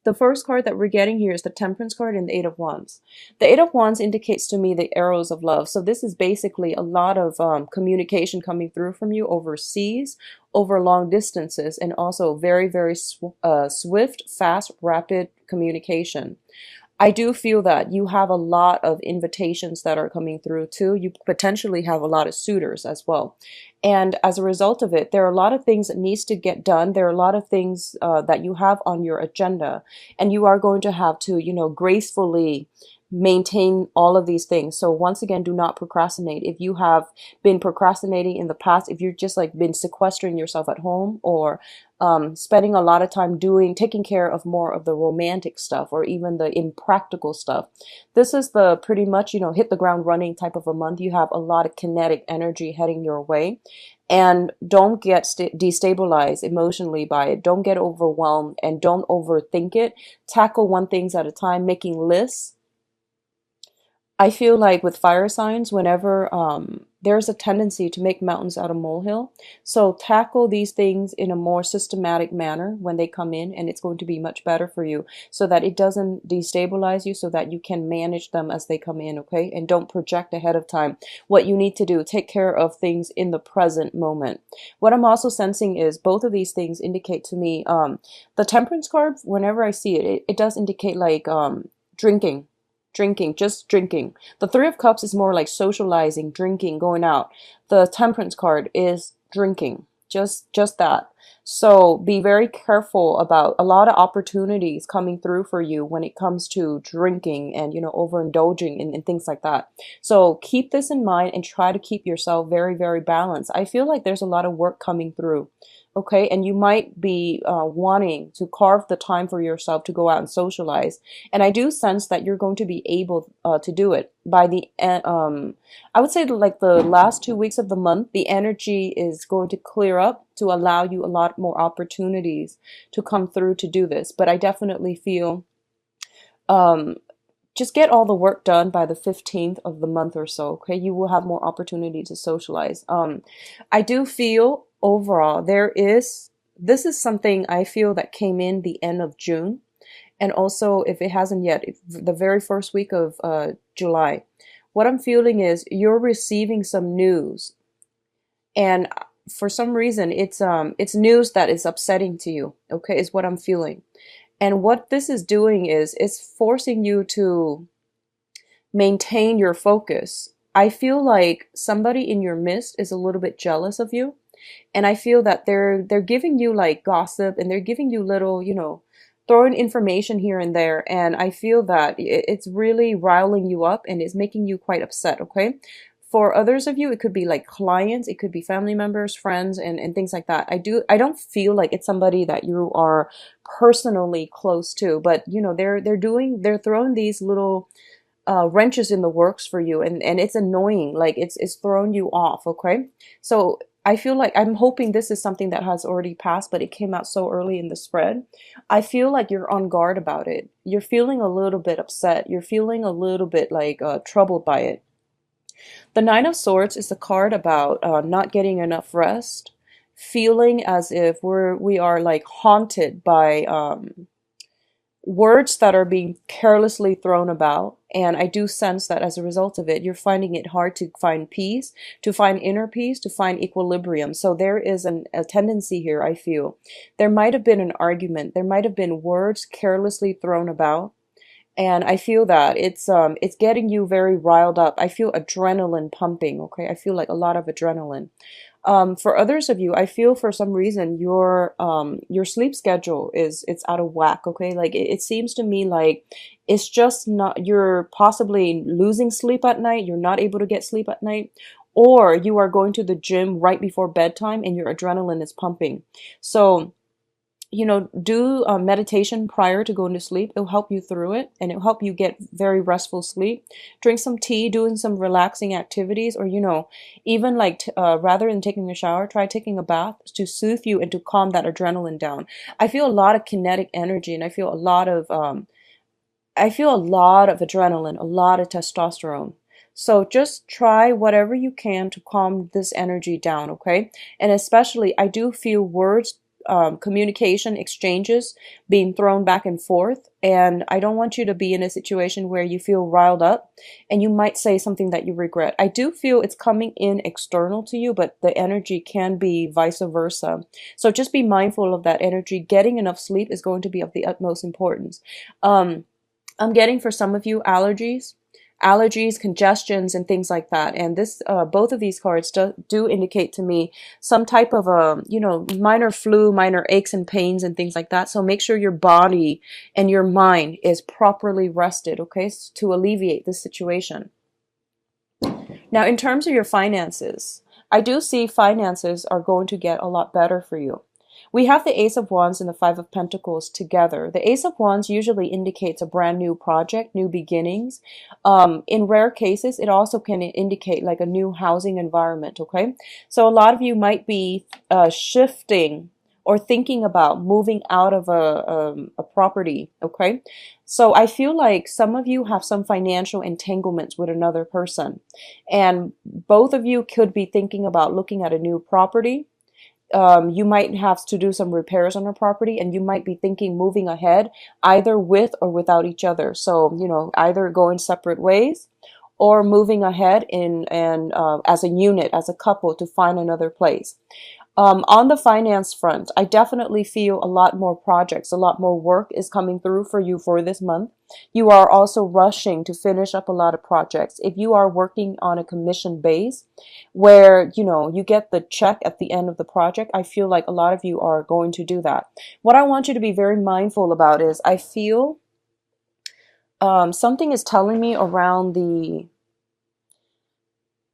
the first card that we're getting here is the Temperance card and the Eight of Wands. The Eight of Wands indicates to me the arrows of love. So this is basically a lot of communication coming through from you overseas, over long distances, and also very, very swift, fast, rapid communication. I do feel that you have a lot of invitations that are coming through too. You potentially have a lot of suitors as well. And as a result of it, there are a lot of things that needs to get done. There are a lot of things that you have on your agenda, and you are going to have to, gracefully maintain all of these things. So once again, do not procrastinate. If you have been procrastinating in the past, if you've just like been sequestering yourself at home, or spending a lot of time taking care of more of the romantic stuff or even the impractical stuff, this is the pretty much, hit the ground running type of a month. You have a lot of kinetic energy heading your way. And don't get destabilized emotionally by it. Don't get overwhelmed and don't overthink it. Tackle one things at a time, making lists. I feel like with fire signs, whenever there's a tendency to make mountains out of molehill. So tackle these things in a more systematic manner when they come in, and it's going to be much better for you so that it doesn't destabilize you, so that you can manage them as they come in, okay? And don't project ahead of time what you need to do. Take care of things in the present moment. What I'm also sensing is both of these things indicate to me, the Temperance card, whenever I see it, it does indicate like drinking. Just drinking. The Three of Cups is more like socializing, drinking, going out. The Temperance card is drinking, just that. So be very careful about a lot of opportunities coming through for you when it comes to drinking and, overindulging in things like that. So keep this in mind and try to keep yourself very, very balanced. I feel like there's a lot of work coming through. Okay, and you might be wanting to carve the time for yourself to go out and socialize. And I do sense that you're going to be able to do it by the I would say like the last 2 weeks of the month. The energy is going to clear up to allow you a lot more opportunities to come through to do this. But I definitely feel just get all the work done by the 15th of the month or so. Okay, you will have more opportunity to socialize. I do feel overall this is something I feel that came in the end of June, and also if it hasn't yet, the very first week of July. What I'm feeling is you're receiving some news, and for some reason it's news that is upsetting to you. Okay, is what I'm feeling. And what this is doing is it's forcing you to maintain your focus. I feel like somebody in your midst is a little bit jealous of you. And I feel that they're giving you like gossip, and they're giving you little, throwing information here and there. And I feel that it's really riling you up and it's making you quite upset, okay? For others of you, it could be like clients, it could be family members, friends, and things like that. I don't feel like it's somebody that you are personally close to, but they're throwing these little wrenches in the works for you, and it's annoying. Like it's throwing you off, okay? So I feel like I'm hoping this is something that has already passed, but it came out so early in the spread. I feel like you're on guard about it. You're feeling a little bit upset. You're feeling a little bit like troubled by it. The Nine of Swords is a card about not getting enough rest, feeling as if we are like haunted by words that are being carelessly thrown about. And I do sense that as a result of it, you're finding it hard to find peace, to find inner peace, to find equilibrium. So there is a tendency here, I feel. There might have been an argument. There might have been words carelessly thrown about. And I feel that it's getting you very riled up. I feel adrenaline pumping, okay? I feel like a lot of adrenaline. For others of you, I feel for some reason your sleep schedule it's out of whack, okay? Like it seems to me like it's just not, you're possibly losing sleep at night, you're not able to get sleep at night, or you are going to the gym right before bedtime and your adrenaline is pumping. So do meditation prior to going to sleep. It'll help you through it, and it'll help you get very restful sleep. Drink some tea, doing some relaxing activities, or, even like rather than taking a shower, try taking a bath to soothe you and to calm that adrenaline down. I feel a lot of kinetic energy, and I feel a lot of adrenaline, a lot of testosterone. So just try whatever you can to calm this energy down, okay? And especially, I do feel words communication exchanges being thrown back and forth. And I don't want you to be in a situation where you feel riled up and you might say something that you regret. I do feel it's coming in external to you, but the energy can be vice versa. So just be mindful of that energy. Getting enough sleep is going to be of the utmost importance. Um, I'm getting for some of you allergies, congestions, and things like that. And this, both of these cards do indicate to me some type of minor flu, minor aches and pains and things like that. So make sure your body and your mind is properly rested, okay, to alleviate this situation. Now, in terms of your finances, I do see finances are going to get a lot better for you. We have the Ace of Wands and the Five of Pentacles together. The Ace of Wands usually indicates a brand new project, new beginnings. In rare cases, it also can indicate like a new housing environment, okay? So a lot of you might be shifting or thinking about moving out of a property, okay? So I feel like some of you have some financial entanglements with another person. And both of you could be thinking about looking at a new property. You might have to do some repairs on a property, and you might be thinking moving ahead either with or without each other. So, either going separate ways or moving ahead as a unit, as a couple, to find another place. On the finance front, I definitely feel a lot more projects, a lot more work is coming through for you for this month. You are also rushing to finish up a lot of projects. If you are working on a commission base where, you get the check at the end of the project, I feel like a lot of you are going to do that. What I want you to be very mindful about is I feel something is telling me around the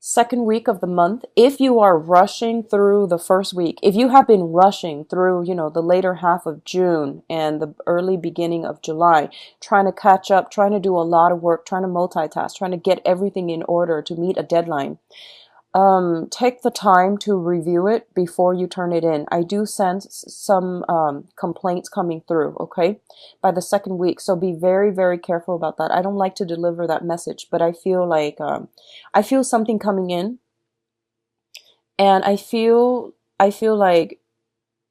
second week of the month, if you are rushing through the first week, if you have been rushing through, the later half of June and the early beginning of July, trying to catch up, trying to do a lot of work, trying to multitask, trying to get everything in order to meet a deadline, take the time to review it before you turn it in. I do sense some complaints coming through, okay, by the second week. So be very, very careful about that. I don't like to deliver that message, but I feel like I feel something coming in, and I feel like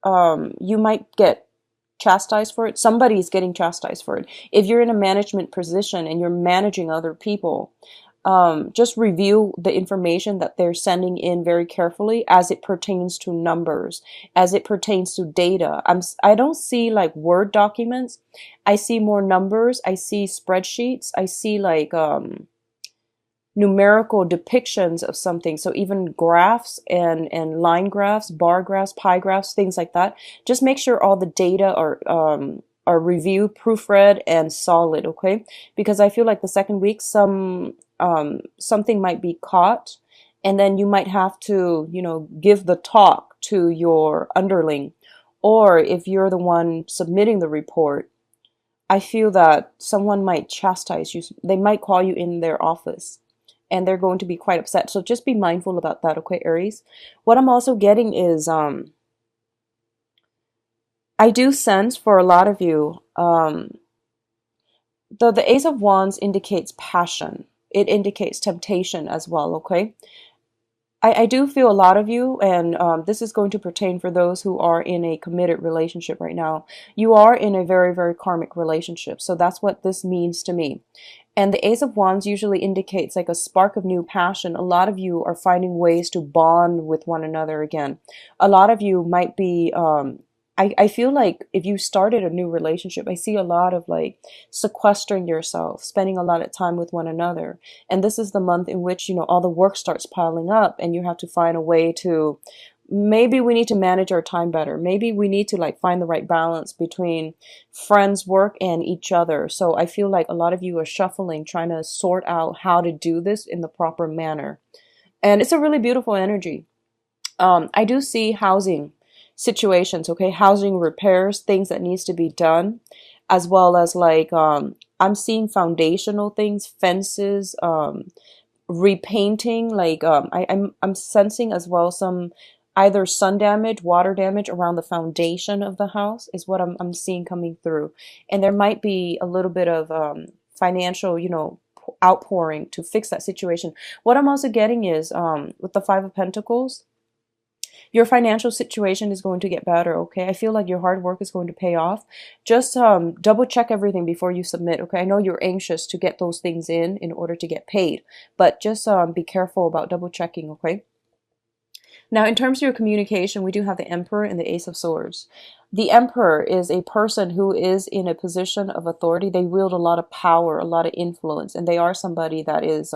you might get chastised for it. Somebody's getting chastised for it. If you're in a management position and you're managing other people, just review the information that they're sending in very carefully as it pertains to numbers, as it pertains to data. I don't see like Word documents. I see more numbers. I see spreadsheets. I see like numerical depictions of something. So even graphs and line graphs, bar graphs, pie graphs, things like that. Just make sure all the data are reviewed, proofread, and solid, okay? Because I feel like the second week, something might be caught, and then you might have to, give the talk to your underling. Or if you're the one submitting the report, I feel that someone might chastise you. They might call you in their office, and they're going to be quite upset. So just be mindful about that, okay, Aries? What I'm also getting is, I do sense for a lot of you, the Ace of Wands indicates passion. It indicates temptation as well, okay? I do feel a lot of you, and this is going to pertain for those who are in a committed relationship right now. You are in a very, very karmic relationship. So that's what this means to me. And the Ace of Wands usually indicates like a spark of new passion. A lot of you are finding ways to bond with one another again. A lot of you might be, I feel like if you started a new relationship, I see a lot of like sequestering yourself, spending a lot of time with one another. And this is the month in which, all the work starts piling up and you have to find a way to, maybe we need to manage our time better. Maybe we need to like find the right balance between friends, work, and each other. So I feel like a lot of you are shuffling, trying to sort out how to do this in the proper manner. And it's a really beautiful energy. I do see housing situations, okay? Housing repairs, things that needs to be done, as well as like, I'm seeing foundational things, fences, repainting, like, I'm sensing as well some either sun damage, water damage around the foundation of the house is what I'm seeing coming through. And there might be a little bit of financial, outpouring to fix that situation. What I'm also getting is with the Five of Pentacles, Your financial situation is going to get better, okay? I feel like your hard work is going to pay off. Just double check everything before you submit, okay? I know you're anxious to get those things in order to get paid, but just be careful about double checking, okay? Now, in terms of your communication, we do have the Emperor and the Ace of Swords. The Emperor is a person who is in a position of authority. They wield a lot of power, a lot of influence, and they are somebody that is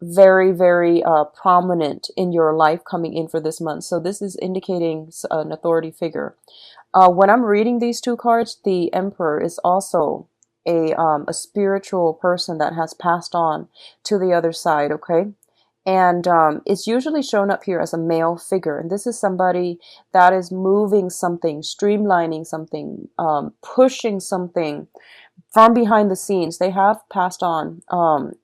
very, very prominent in your life coming in for this month. So this is indicating an authority figure. When I'm reading these two cards, the Emperor is also a spiritual person that has passed on to the other side, okay? And it's usually shown up here as a male figure. And this is somebody that is moving something, streamlining something, pushing something from behind the scenes. They have passed on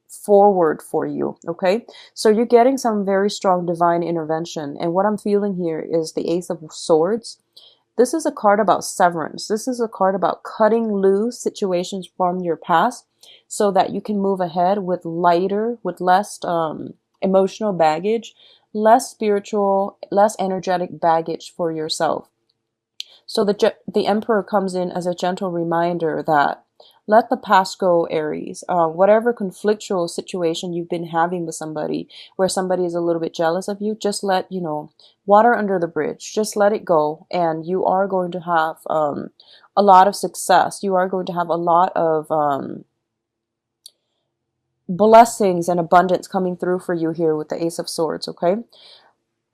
forward for you, okay? So you're getting some very strong divine intervention. And what I'm feeling here is the Ace of Swords. This is a card about severance. This is a card about cutting loose situations from your past so that you can move ahead with lighter, with less emotional baggage, less spiritual, less energetic baggage for yourself. So the Emperor comes in as a gentle reminder that let the past go, Aries. Whatever conflictual situation you've been having with somebody, where somebody is a little bit jealous of you, just let, water under the bridge. Just let it go, and you are going to have a lot of success. You are going to have a lot of blessings and abundance coming through for you here with the Ace of Swords, okay?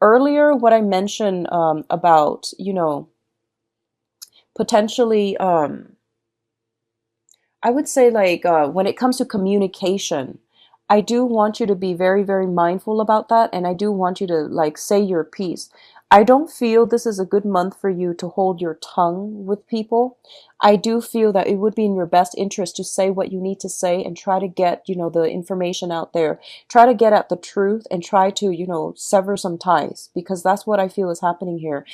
Earlier, what I mentioned about, potentially, I would say like when it comes to communication, I do want you to be very, very mindful about that. And I do want you to like say your piece. I don't feel this is a good month for you to hold your tongue with people. I do feel that it would be in your best interest to say what you need to say and try to get, the information out there. Try to get at the truth and try to, sever some ties, because that's what I feel is happening here.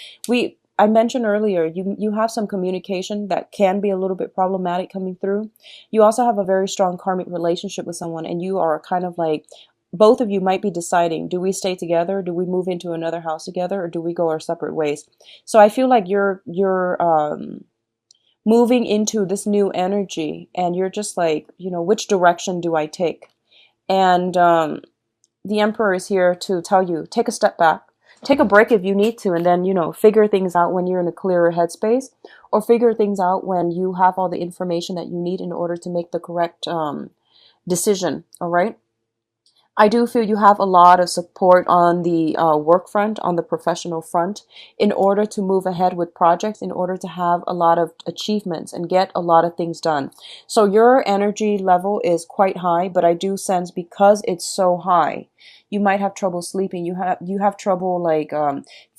I mentioned earlier, you have some communication that can be a little bit problematic coming through. You also have a very strong karmic relationship with someone, and you are kind of like, both of you might be deciding, do we stay together? Do we move into another house together? Or do we go our separate ways? So I feel like you're moving into this new energy, and you're just like, which direction do I take? And the Emperor is here to tell you, take a step back. Take a break if you need to, and then, figure things out when you're in a clearer headspace, or figure things out when you have all the information that you need in order to make the correct decision, all right? I do feel you have a lot of support on the work front, on the professional front, in order to move ahead with projects, in order to have a lot of achievements and get a lot of things done. So your energy level is quite high, but I do sense because it's so high, you might have trouble sleeping. You have trouble like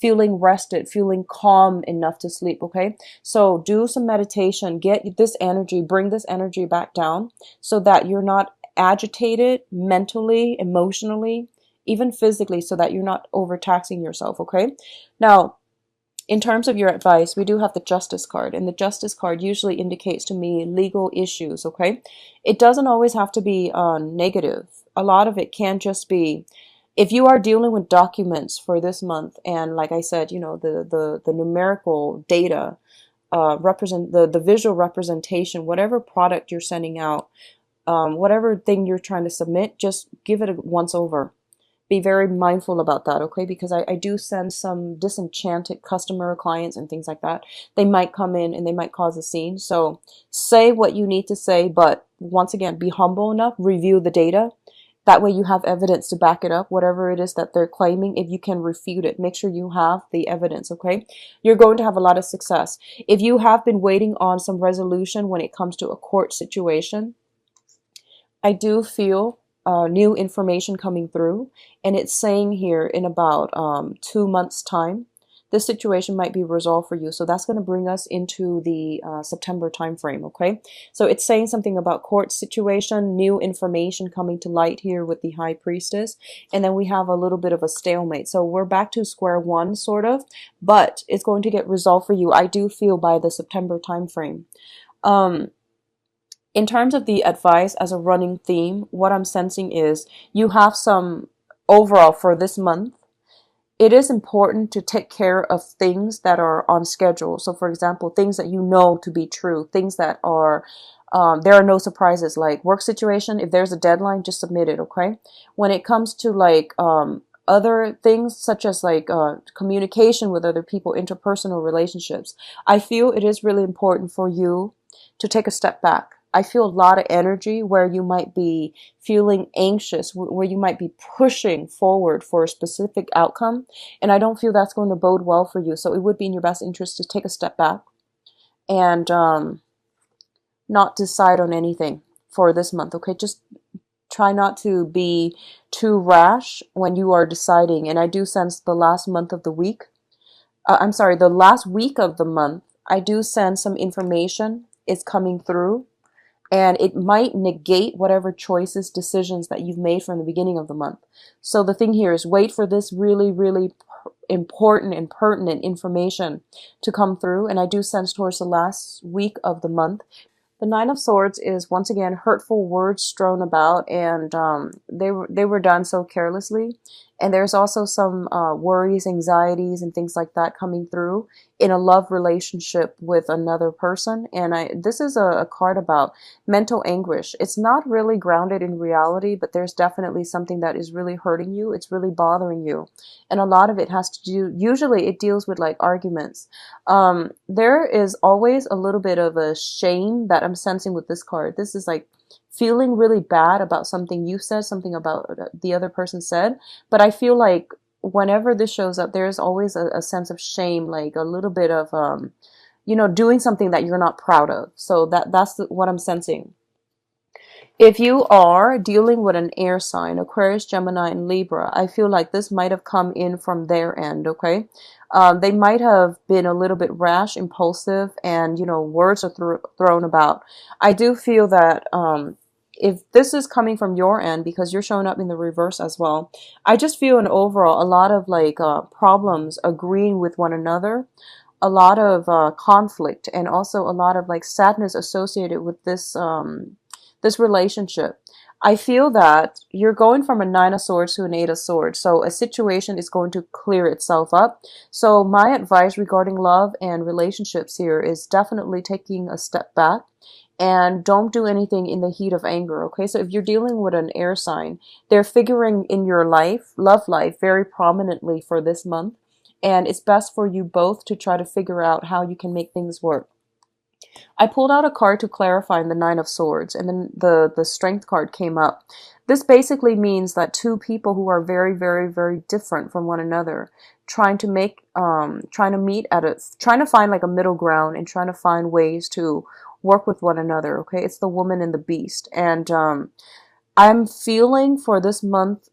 feeling rested, feeling calm enough to sleep, okay? So do some meditation, get this energy, bring this energy back down so that you're not agitated mentally, emotionally, even physically, so that you're not overtaxing yourself, okay? Now, in terms of your advice, we do have the Justice card, and the Justice card usually indicates to me legal issues, okay? It doesn't always have to be negative. A lot of it can just be, if you are dealing with documents for this month, and like I said, the numerical data represent the visual representation, whatever product you're sending out, whatever thing you're trying to submit, just give it a once over. Be very mindful about that, okay? Because I do send some disenchanted customer clients and things like that. They might come in and they might cause a scene. So say what you need to say, but once again, be humble enough, review the data. That way you have evidence to back it up, whatever it is that they're claiming. If you can refute it, make sure you have the evidence, okay? You're going to have a lot of success. If you have been waiting on some resolution when it comes to a court situation, I do feel new information coming through, and it's saying here in about 2 months' time, this situation might be resolved for you. So that's going to bring us into the September timeframe, okay? So it's saying something about court situation, new information coming to light here with the High Priestess, and then we have a little bit of a stalemate. So we're back to square one, sort of, but it's going to get resolved for you, I do feel, by the September timeframe. In terms of the advice as a running theme, what I'm sensing is you have some overall for this month. it is important to take care of things that are on schedule. So, for example, things that you know to be true, things that are, there are no surprises, like work situation. If there's a deadline, just submit it, okay? When it comes to like other things such as like communication with other people, interpersonal relationships, I feel it is really important for you to take a step back. I feel a lot of energy where you might be feeling anxious, where you might be pushing forward for a specific outcome. And I don't feel that's going to bode well for you. So it would be in your best interest to take a step back and not decide on anything for this month. Okay, just try not to be too rash when you are deciding. And I do sense the last month of the week, I'm sorry, the last week of the month, I do sense some information is coming through, and it might negate whatever choices, decisions that you've made from the beginning of the month. So the thing here is wait for this really, really important and pertinent information to come through. And I do sense towards the last week of the month, the Nine of Swords is once again hurtful words strewn about, and they were done so carelessly. And there's also some worries, anxieties, and things like that coming through in a love relationship with another person. And this is a card about mental anguish. It's not really grounded in reality, but there's definitely something that is really hurting you. It's really bothering you. And a lot of it has to do, usually it deals with like arguments. There is always a little bit of a shame that I'm sensing with this card. This is like feeling really bad about something you said, something about the other person said. But I feel like whenever this shows up, there's always a sense of shame, like a little bit of, doing something that you're not proud of. So that's what I'm sensing. If you are dealing with an air sign, Aquarius, Gemini, and Libra, I feel like this might have come in from their end, okay? They might have been a little bit rash, impulsive, and, words are thrown about. I do feel that if this is coming from your end, because you're showing up in the reverse as well, I just feel an overall, a lot of like problems agreeing with one another, a lot of conflict, and also a lot of like sadness associated with this relationship. I feel that you're going from a Nine of Swords to an Eight of Swords. So a situation is going to clear itself up. So my advice regarding love and relationships here is definitely taking a step back and don't do anything in the heat of anger. Okay. So if you're dealing with an air sign, they're figuring in your life, love life, very prominently for this month. And it's best for you both to try to figure out how you can make things work. I pulled out a card to clarify in the Nine of Swords, and then the Strength card came up. This basically means that two people who are very, very, very different from one another, trying to find like a middle ground and trying to find ways to work with one another. Okay, it's the woman and the beast, and I'm feeling for this month,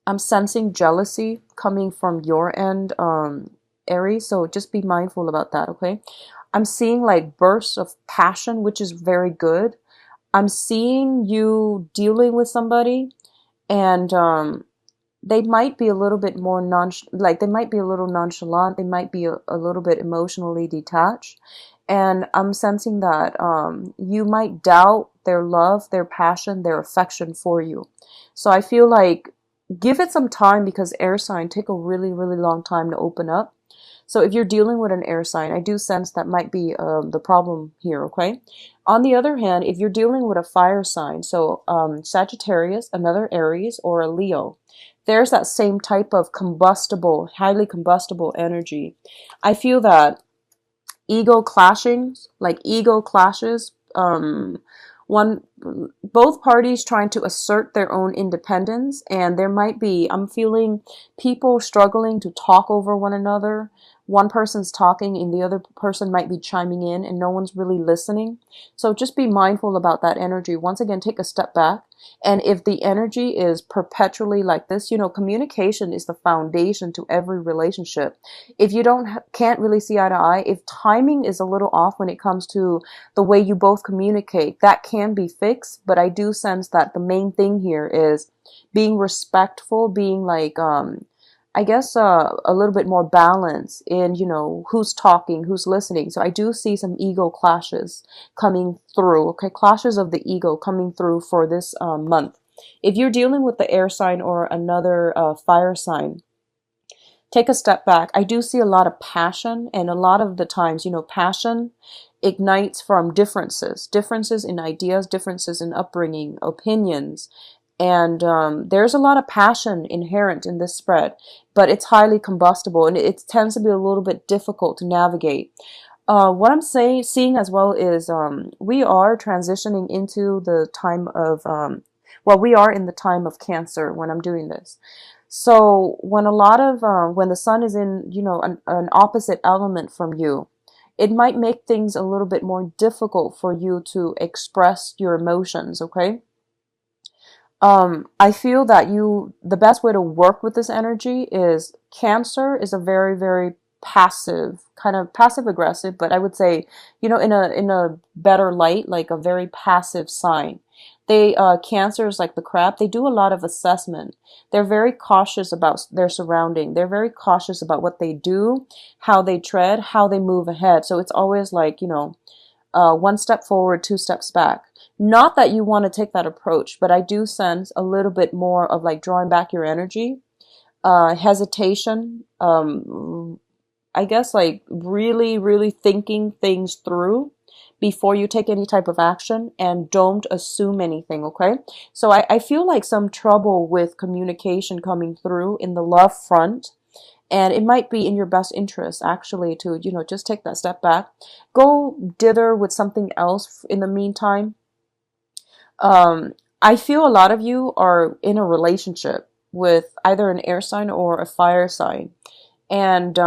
I'm sensing jealousy coming from your end, Aries. So just be mindful about that. Okay. I'm seeing like bursts of passion, which is very good. I'm seeing you dealing with somebody, and they might be a little bit more they might be a little nonchalant. They might be a little bit emotionally detached. And I'm sensing that you might doubt their love, their passion, their affection for you. So I feel like give it some time, because air sign take a really, really long time to open up. So if you're dealing with an air sign, I do sense that might be the problem here, okay? On the other hand, if you're dealing with a fire sign, so Sagittarius, another Aries, or a Leo, there's that same type of combustible, highly combustible energy. I feel that ego clashes, one both parties trying to assert their own independence, and there might be, I'm feeling people struggling to talk over one another. One person's talking and the other person might be chiming in, and no one's really listening. So just be mindful about that energy. Once again, take a step back. And if the energy is perpetually like this, communication is the foundation to every relationship. If you can't really see eye to eye, if timing is a little off when it comes to the way you both communicate, that can be fixed. But I do sense that the main thing here is being respectful, being like, I guess a little bit more balance in, who's talking, who's listening. So I do see some ego clashes coming through, okay? Clashes of the ego coming through for this month. If you're dealing with the air sign or another fire sign, Take a step back. I do see a lot of passion, and a lot of the times, passion ignites from differences in ideas, differences in upbringing, opinions. And there's a lot of passion inherent in this spread, but it's highly combustible, and it tends to be a little bit difficult to navigate. What I'm seeing as well is we are transitioning into the time of, well, we are in the time of Cancer when I'm doing this. So when when the sun is in, an opposite element from you, it might make things a little bit more difficult for you to express your emotions, okay? I feel that the best way to work with this energy is Cancer is a very, very passive, kind of passive aggressive, but I would say, in a better light, like a very passive sign. Cancer is like the crab. They do a lot of assessment. They're very cautious about their surrounding. They're very cautious about what they do, how they tread, how they move ahead. So it's always like, one step forward, two steps back. Not that you want to take that approach, but I do sense a little bit more of like drawing back your energy, hesitation, I guess like really, really thinking things through before you take any type of action, and don't assume anything, okay? So I feel like some trouble with communication coming through in the love front. And it might be in your best interest, actually, to, just take that step back. Go dither with something else in the meantime. I feel a lot of you are in a relationship with either an air sign or a fire sign. And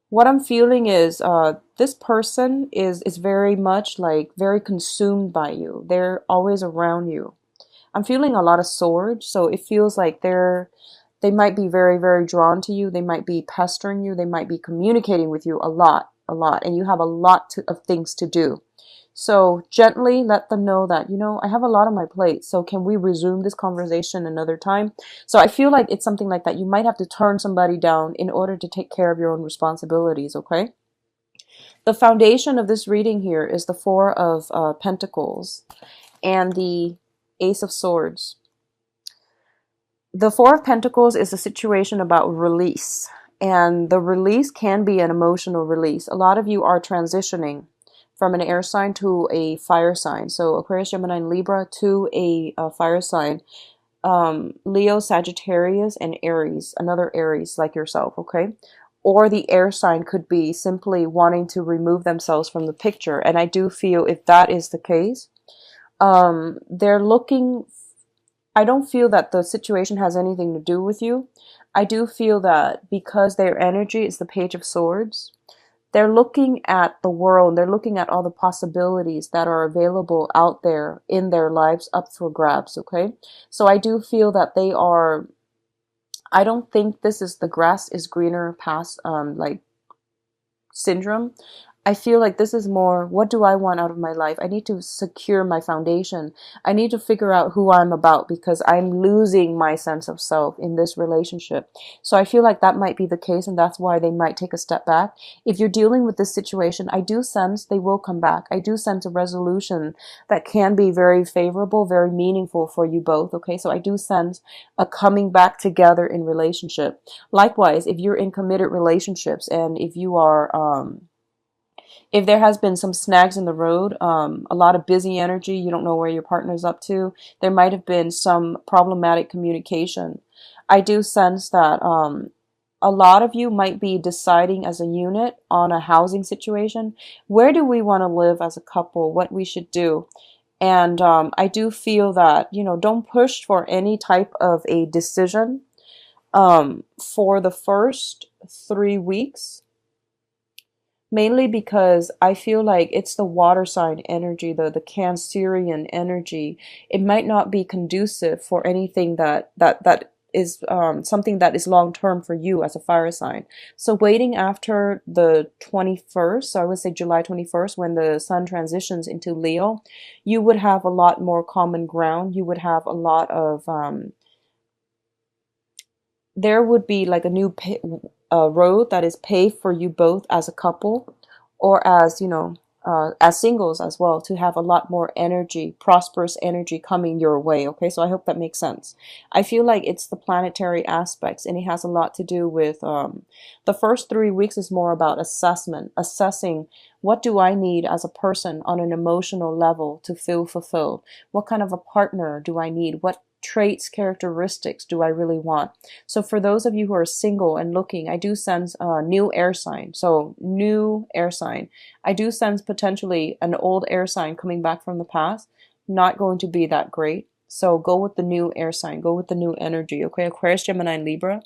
what I'm feeling is this person is very much like very consumed by you. They're always around you. I'm feeling a lot of swords, so it feels like they might be very, very drawn to you. They might be pestering you. They might be communicating with you a lot, and you have a lot of things to do. So gently let them know that, I have a lot on my plate. So can we resume this conversation another time? So I feel like it's something like that. You might have to turn somebody down in order to take care of your own responsibilities, okay? The foundation of this reading here is the Four of Pentacles and the Ace of Swords. The Four of Pentacles is a situation about release, and the release can be an emotional release. A lot of you are transitioning from an air sign to a fire sign. So Aquarius, Gemini, and Libra to a fire sign. Leo, Sagittarius, and Aries, another Aries like yourself, okay? Or the air sign could be simply wanting to remove themselves from the picture. And I do feel if that is the case, they're looking, I don't feel that the situation has anything to do with you. I do feel that because their energy is the Page of Swords, they're looking at the world, they're looking at all the possibilities that are available out there in their lives up for grabs, okay? So I do feel that I don't think this is the grass is greener past, like syndrome. I feel like this is more, what do I want out of my life? I need to secure my foundation. I need to figure out who I'm about because I'm losing my sense of self in this relationship. So I feel like that might be the case, and that's why they might take a step back. If you're dealing with this situation, I do sense they will come back. I do sense a resolution that can be very favorable, very meaningful for you both, okay? So I do sense a coming back together in relationship. Likewise, if you're in committed relationships and if you are, if there has been some snags in the road, a lot of busy energy, you don't know where your partner's up to, there might have been some problematic communication. I do sense that a lot of you might be deciding as a unit on a housing situation. Where do we want to live as a couple? What we should do? And I do feel that, don't push for any type of a decision for the first 3 weeks. Mainly because I feel like it's the water sign energy, the Cancerian energy. It might not be conducive for anything that is something that is long term for you as a fire sign. So waiting after the 21st, so I would say July 21st, when the sun transitions into Leo, you would have a lot more common ground. You would have a lot of there would be like a new road that is paved for you both as a couple, or as, as singles as well, to have a lot more energy, prosperous energy coming your way. Okay, so I hope that makes sense. I feel like it's the planetary aspects, and it has a lot to do with the first 3 weeks is more about assessment, assessing what do I need as a person on an emotional level to feel fulfilled? What kind of a partner do I need? What traits, characteristics do I really want? So for those of you who are single and looking, I do sense a new air sign. So new air sign. I do sense potentially an old air sign coming back from the past, not going to be that great. So go with the new air sign, go with the new energy. Okay, Aquarius, Gemini, and Libra.